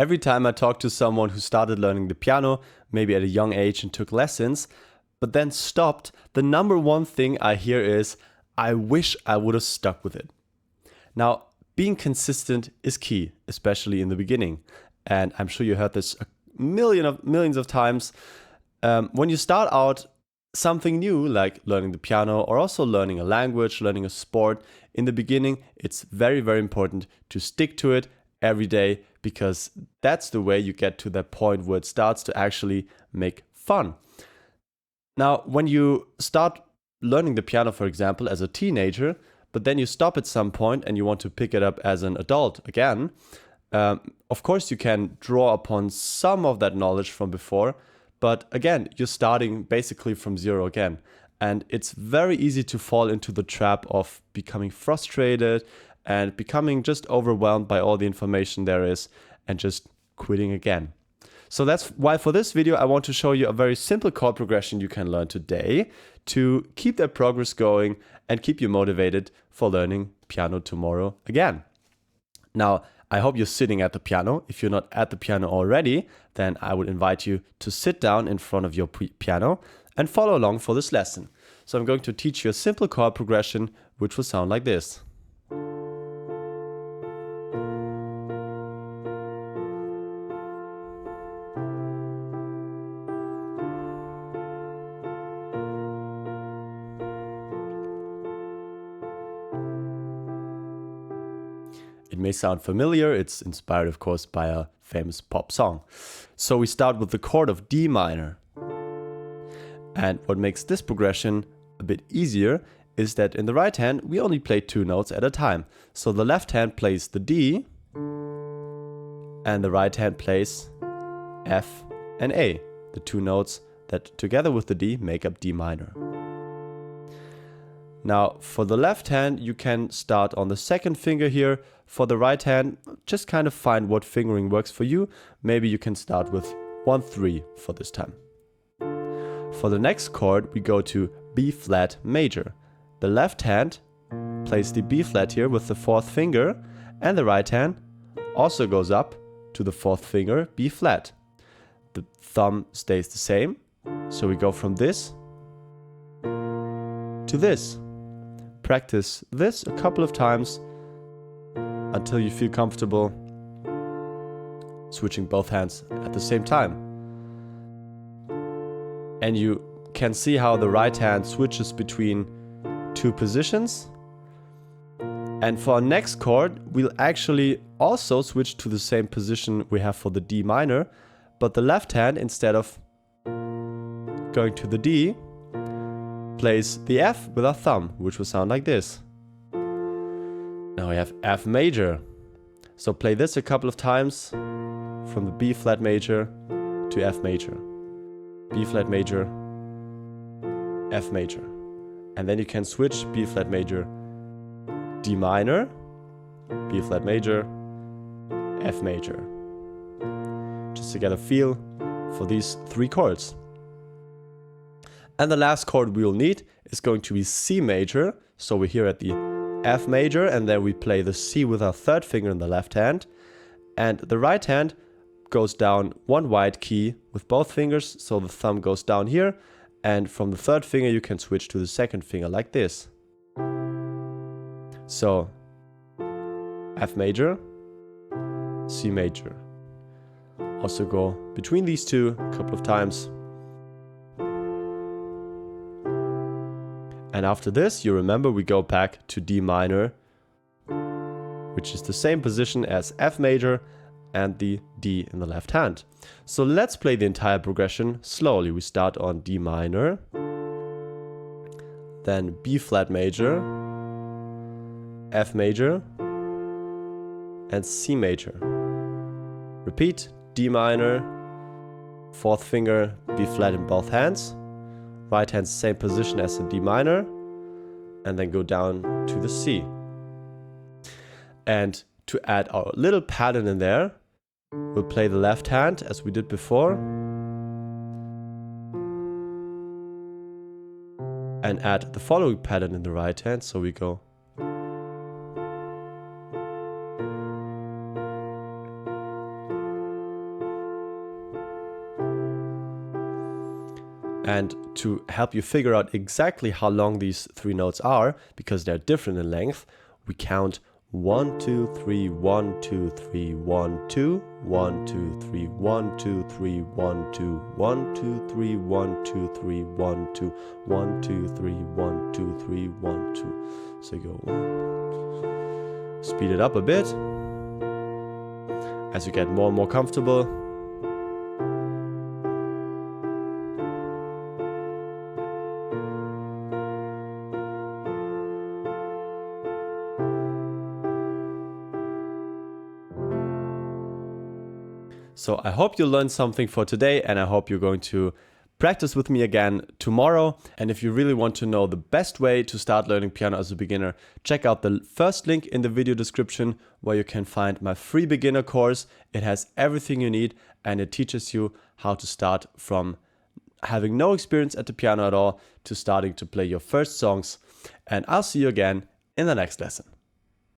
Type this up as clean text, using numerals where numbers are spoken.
Every time I talk to someone who started learning the piano, maybe at a young age and took lessons, but then stopped, the number one thing I hear is, I wish I would have stuck with it. Now, being consistent is key, especially in the beginning. And I'm sure you heard this millions of times. When you start out something new, like learning the piano or also learning a language, learning a sport, in the beginning, it's very, very important to stick to it every day, because that's the way you get to that point where it starts to actually make fun. Now, when you start learning the piano, for example, as a teenager, but then you stop at some point and you want to pick it up as an adult again, of course you can draw upon some of that knowledge from before, but again, you're starting basically from zero again. And it's very easy to fall into the trap of becoming frustrated and becoming just overwhelmed by all the information there is and just quitting again. So that's why for this video, I want to show you a very simple chord progression you can learn today to keep that progress going and keep you motivated for learning piano tomorrow again. Now, I hope you're sitting at the piano. If you're not at the piano already, then I would invite you to sit down in front of your piano and follow along for this lesson. So I'm going to teach you a simple chord progression, which will sound like this. It may sound familiar, it's inspired of course by a famous pop song. So we start with the chord of D minor. And what makes this progression a bit easier is that in the right hand we only play 2 notes at a time. So the left hand plays the D and the right hand plays F and A, the 2 notes that together with the D make up D minor. Now for the left hand you can start on the second finger here. For the right hand, just kind of find what fingering works for you. Maybe you can start with 1-3 for this time. For the next chord we go to B flat major. The left hand plays the B flat here with the 4th finger, and the right hand also goes up to the 4th finger, B flat. The thumb stays the same, so we go from this to this. Practice this a couple of times until you feel comfortable switching both hands at the same time. And you can see how the right hand switches between 2 positions. And for our next chord, we'll actually also switch to the same position we have for the D minor, but the left hand, instead of going to the D, plays the F with our thumb, which will sound like this. Now we have F major. So play this a couple of times from the B flat major to F major. B flat major, F major. And then you can switch B flat major, D minor, B flat major, F major. Just to get a feel for these 3 chords. And the last chord we will need is going to be C major. So we're here at the F major, and then we play the C with our 3rd finger in the left hand. And the right hand goes down 1 wide key with both fingers, so the thumb goes down here. And from the 3rd finger you can switch to the 2nd finger like this. So F major, C major. Also go between these 2 a couple of times. And after this, you remember we go back to D minor, which is the same position as F major and the D in the left hand. So let's play the entire progression slowly. We start on D minor, then B flat major, F major, and C major. Repeat, D minor, 4th finger, B flat in both hands. Right hand same position as the D minor, and then go down to the C. And to add our little pattern in there, we'll play the left hand as we did before, and add the following pattern in the right hand. So we go And to help you figure out exactly how long these 3 notes are, because they're different in length, we count 1, 2, 3, 1, 2, 3, 1, 2, 1, 2, 3, 1, 2, 3, 1, 2, 1, 2, 3, 1, 2, 3, 1, 2, 1, 2, 3, 1, 2, 3, 1, 2. So you go, speed it up a bit as you get more and more comfortable. So I hope you learned something for today, and I hope you're going to practice with me again tomorrow. And if you really want to know the best way to start learning piano as a beginner, check out the first link in the video description where you can find my free beginner course. It has everything you need, and it teaches you how to start from having no experience at the piano at all to starting to play your first songs. And I'll see you again in the next lesson.